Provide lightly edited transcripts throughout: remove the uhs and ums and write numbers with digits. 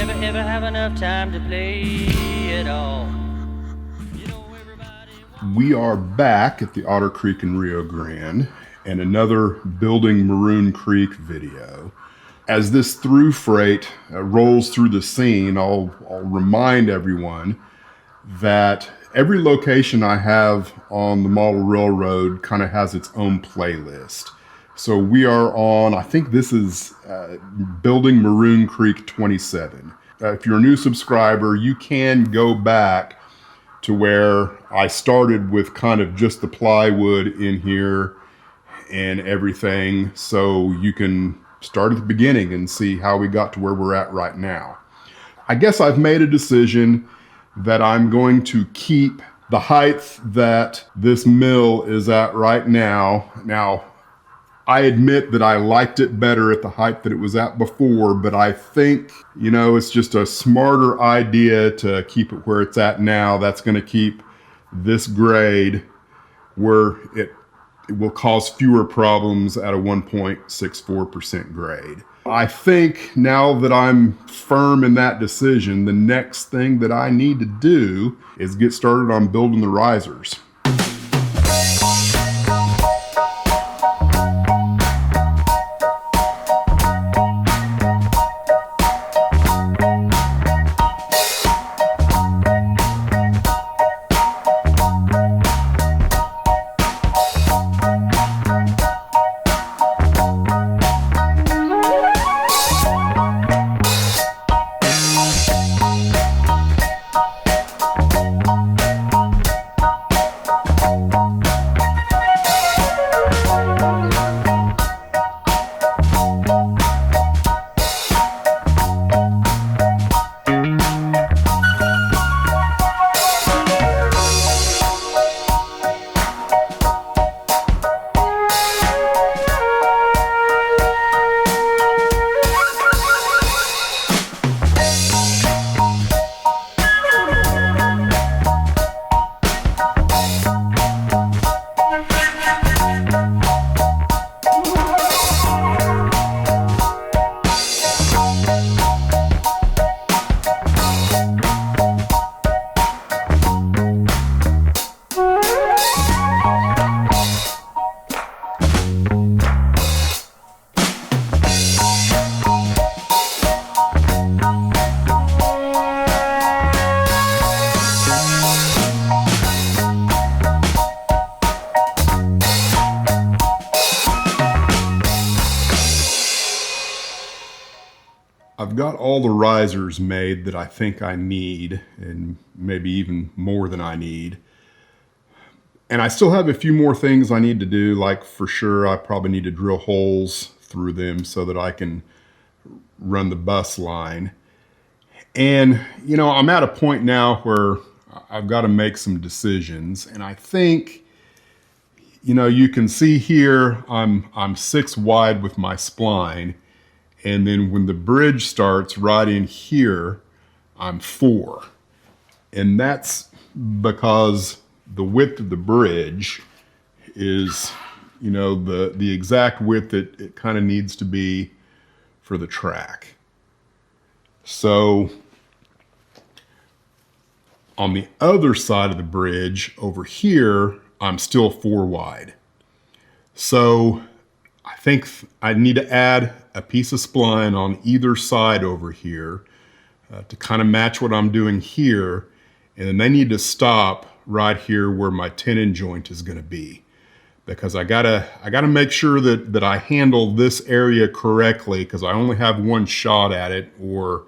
Ever have enough time to play it all? You know, We are back at the Otter Creek in Rio Grande and another building Maroon Creek video. As this through freight rolls through the scene, I'll remind everyone that every location I have on the model railroad kind of has its own playlist. So we are on, I think this is building Maroon Creek 27. If you're a new subscriber, you can go back to where I started with kind of just the plywood in here and everything. So you can start at the beginning and see how we got to where we're at right now. I guess I've made a decision that I'm going to keep the height that this mill is at right now. Now, I admit that I liked it better at the height that it was at before, but I think, you know, it's just a smarter idea to keep it where it's at now. That's going to keep this grade where it will cause fewer problems at a 1.64% grade. I think now that I'm firm in that decision, the next thing that I need to do is get started on building the risers. I've got all the risers made that I think I need, and maybe even more than I need. And I still have a few more things I need to do, like for sure I probably need to drill holes through them so that I can run the bus line. And, you know, I'm at a point now where I've got to make some decisions. And I think, you know, you can see here I'm 6 wide with my spline. And then when the bridge starts right in here, I'm 4. And that's because the width of the bridge is, you know, the exact width that it kind of needs to be for the track. So on the other side of the bridge over here, I'm still 4 wide. So I think I need to add a piece of spline on either side over here to kind of match what I'm doing here. And then they need to stop right here where my tenon joint is going to be, because I gotta make sure that I handle this area correctly, because I only have one shot at it, or,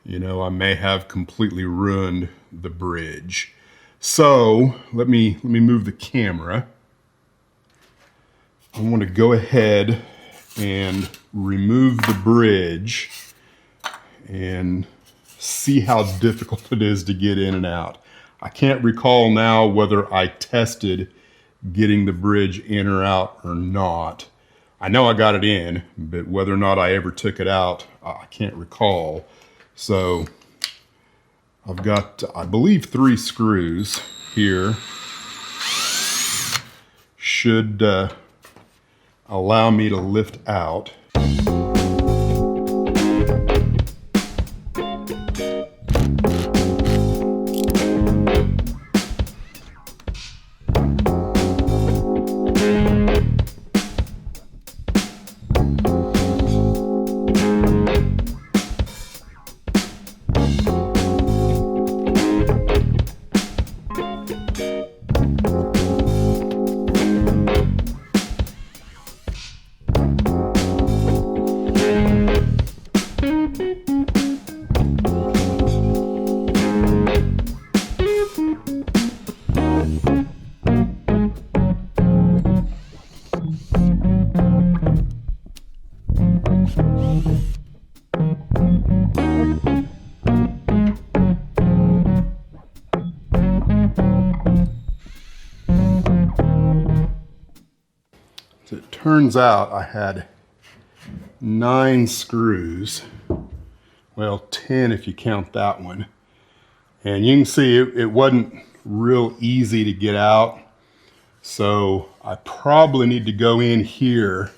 you know, I may have completely ruined the bridge. So let me move the camera. I want to go ahead and remove the bridge and see how difficult it is to get in and out. I can't recall now whether I tested getting the bridge in or out or not. I know I got it in, but whether or not I ever took it out, I can't recall. So I've got, I believe, 3 screws here. Should allow me to lift out. turns out I had 9 screws. Well, 10 if you count that one. And you can see it wasn't real easy to get out. So I probably need to go in here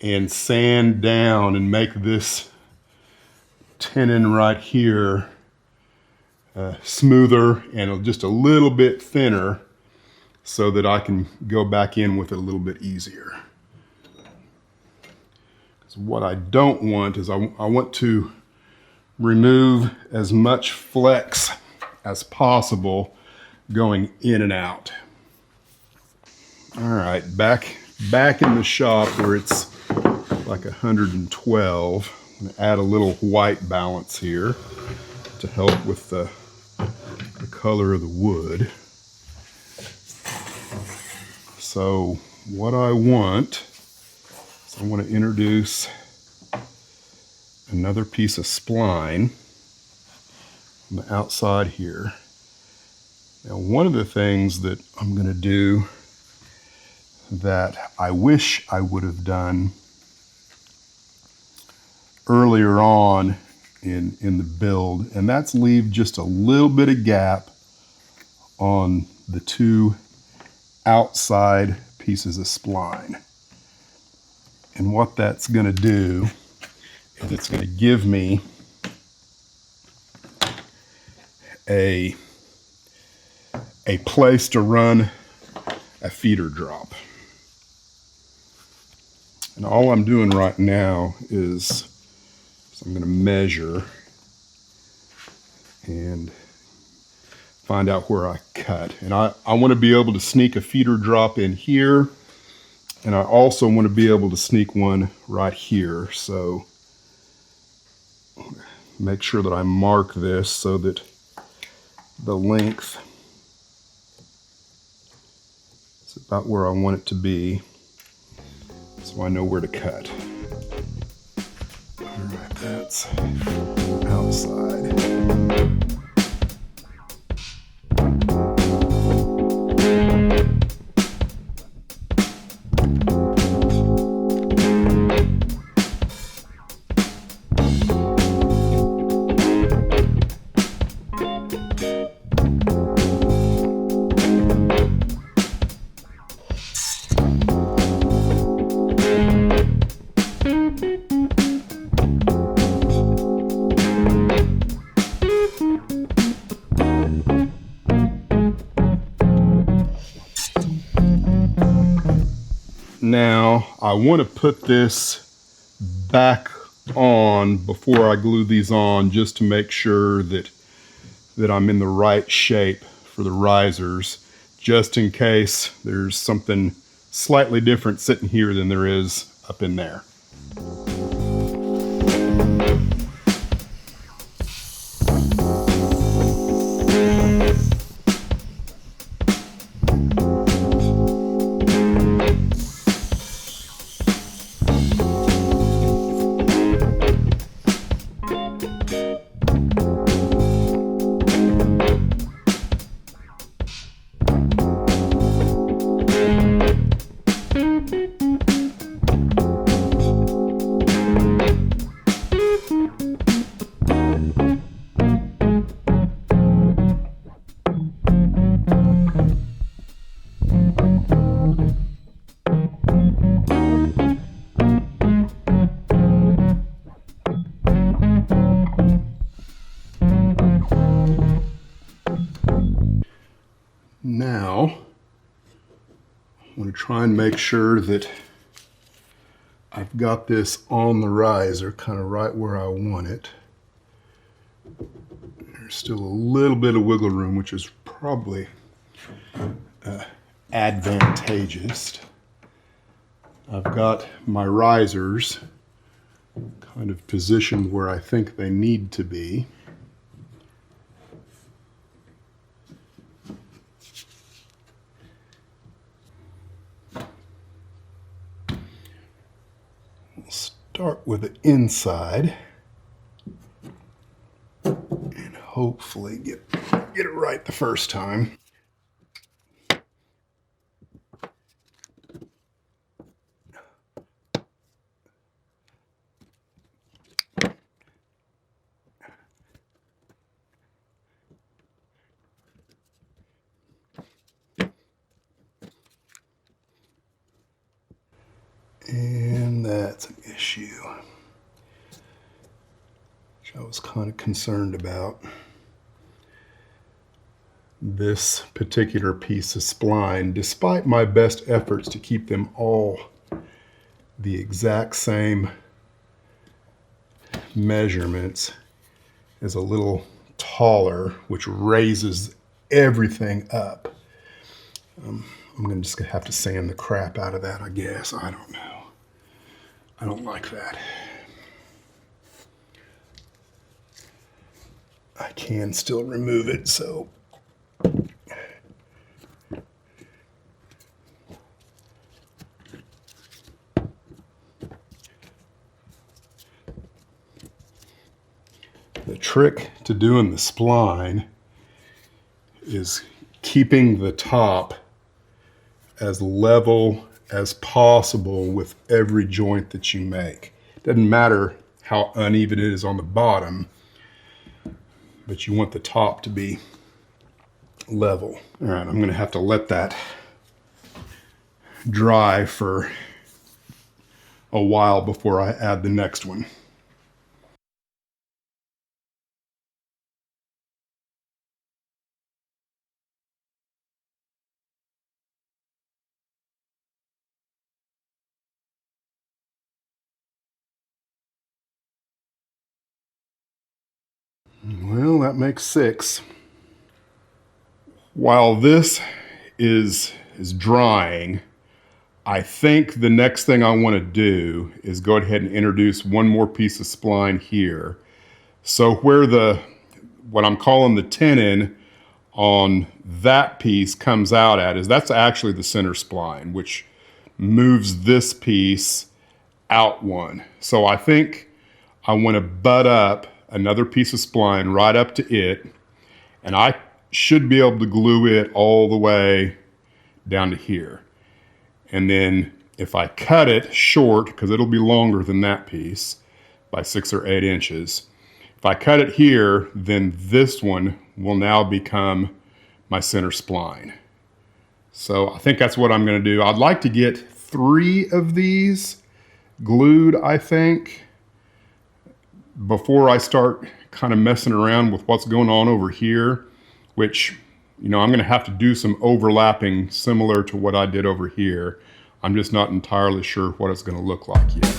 and sand down and make this tenon right here smoother and just a little bit thinner so that I can go back in with it a little bit easier. Because what I don't want is I want to remove as much flex as possible going in and out. All right, back in the shop where it's like 112. I'm gonna add a little white balance here to help with the color of the wood. So what I want is I want to introduce another piece of spline on the outside here. Now, one of the things that I'm going to do that I wish I would have done earlier on in the build, and that's leave just a little bit of gap on the 2 outside pieces of spline. And what that's going to do is it's going to give me a place to run a feeder drop. And all I'm doing right now is I'm going to measure and find out where I cut. And I want to be able to sneak a feeder drop in here, and I also want to be able to sneak one right here. So make sure that I mark this so that the length is about where I want it to be, so I know where to cut. All right, that's outside. Now, I want to put this back on before I glue these on, just to make sure that I'm in the right shape for the risers, just in case there's something slightly different sitting here than there is up in there. Now, I want to try and make sure that I've got this on the riser, kind of right where I want it. There's still a little bit of wiggle room, which is probably advantageous. I've got my risers kind of positioned where I think they need to be. Start with the inside and hopefully get it right the first time. was kind of concerned about. This particular piece of spline, despite my best efforts to keep them all the exact same measurements, is a little taller, which raises everything up. I'm just gonna have to sand the crap out of that, I guess. I don't know. I don't like that. I can still remove it, so. The trick to doing the spline is keeping the top as level as possible with every joint that you make. It doesn't matter how uneven it is on the bottom, but you want the top to be level. All right, I'm gonna have to let that dry for a while before I add the next one. Well, that makes 6. While this is drying, I think the next thing I want to do is go ahead and introduce one more piece of spline here. So where what I'm calling the tenon on that piece comes out at that's actually the center spline, which moves this piece out one. So I think I want to butt up another piece of spline right up to it, and I should be able to glue it all the way down to here. And then if I cut it short, because it'll be longer than that piece by 6 or 8 inches, if I cut it here, then this one will now become my center spline. So I think that's what I'm going to do. I'd like to get 3 of these glued, I think, before I start kind of messing around with what's going on over here, which, you know, I'm going to have to do some overlapping similar to what I did over here. I'm just not entirely sure what it's going to look like yet.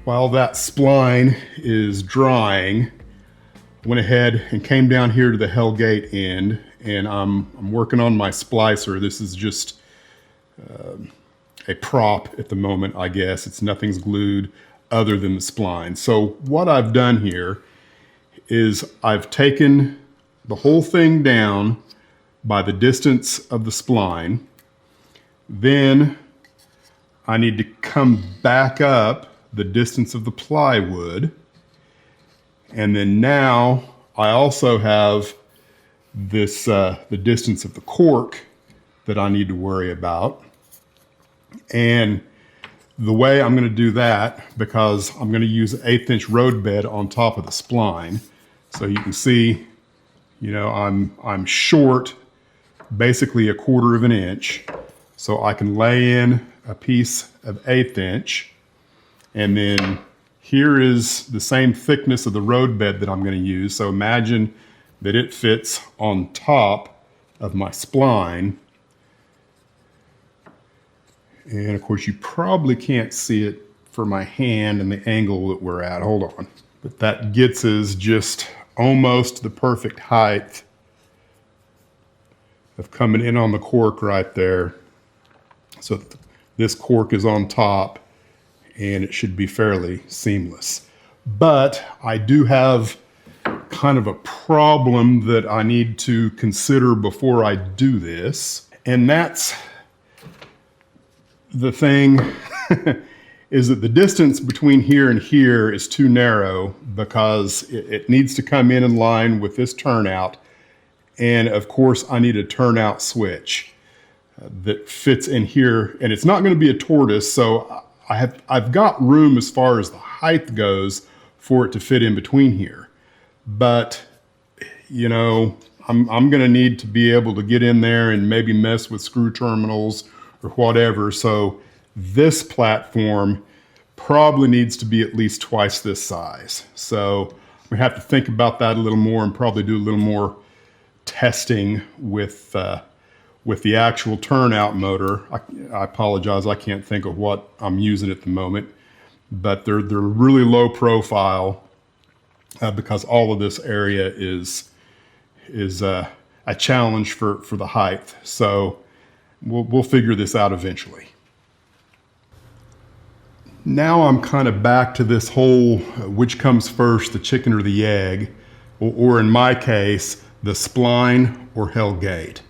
While that spline is drying, I went ahead and came down here to the Hellgate end, and I'm working on my splicer. This is just a prop at the moment, I guess. Nothing's glued other than the spline. So what I've done here is I've taken the whole thing down by the distance of the spline. Then I need to come back up the distance of the plywood. And then now I also have this, the distance of the cork that I need to worry about. And the way I'm going to do that, because I'm going to use an 1/8 inch road bed on top of the spline. So you can see, you know, I'm short basically 1/4 inch. So I can lay in a piece of 1/8 inch. And then here is the same thickness of the road bed that I'm going to use. So imagine that it fits on top of my spline. And of course you probably can't see it for my hand and the angle that we're at. Hold on. But that gets us just almost the perfect height of coming in on the cork right there. So this cork is on top and it should be fairly seamless. But I do have kind of a problem that I need to consider before I do this. And that's the thing is that the distance between here and here is too narrow because it needs to come in line with this turnout. And of course I need a turnout switch that fits in here, and it's not going to be a tortoise. So I've got room as far as the height goes for it to fit in between here. But, you know, I'm going to need to be able to get in there and maybe mess with screw terminals or whatever. So this platform probably needs to be at least twice this size. So we have to think about that a little more and probably do a little more testing with the actual turnout motor. I apologize, I can't think of what I'm using at the moment, but they're really low profile because all of this area is a challenge for the height. So we'll figure this out eventually. Now I'm kind of back to this whole which comes first, the chicken or the egg, or in my case, the spline or hell gate.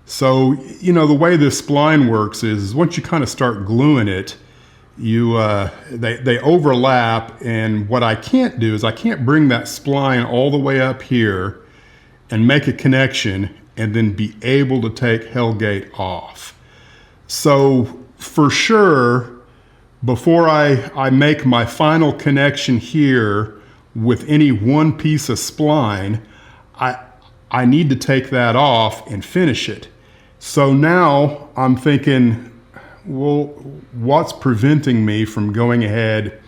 So, you know, the way this spline works is once you kind of start gluing it, they overlap, and what I can't do is I can't bring that spline all the way up here and make a connection and then be able to take hellgate off. So for sure, before I make my final connection here with any one piece of spline, I need to take that off and finish it. So now I'm thinking, well, what's preventing me from going ahead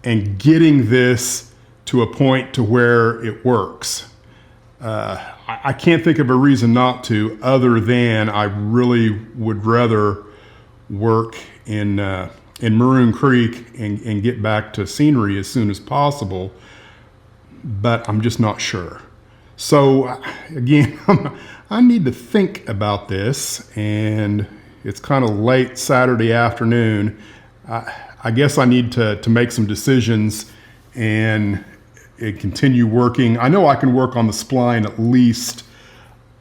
and getting this to a point to where it works? I can't think of a reason not to, other than I really would rather work in Maroon Creek and get back to scenery as soon as possible, but I'm just not sure. So again, I need to think about this, and it's kind of late Saturday afternoon. I guess I need to make some decisions and continue working. I know I can work on the spline at least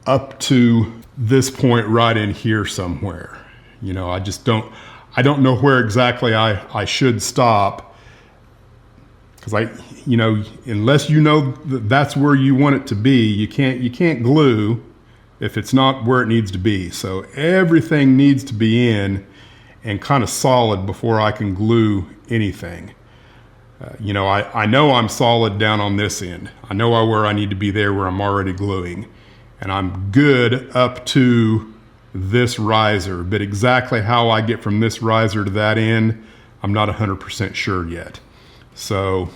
up to this point right in here somewhere. You know, I don't know where exactly I should stop. Because you know, unless you know that that's where you want it to be, you can't glue if it's not where it needs to be. So everything needs to be in and kind of solid before I can glue anything. You know, I know I'm solid down on this end. I know where I need to be there where I'm already gluing. And I'm good up to this riser. But exactly how I get from this riser to that end, I'm not 100% sure yet. So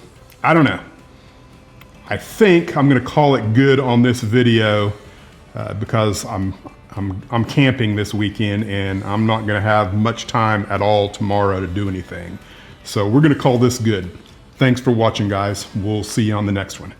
I don't know. I think I'm going to call it good on this video because I'm camping this weekend and I'm not going to have much time at all tomorrow to do anything. So we're going to call this good. Thanks for watching, guys. We'll see you on the next one.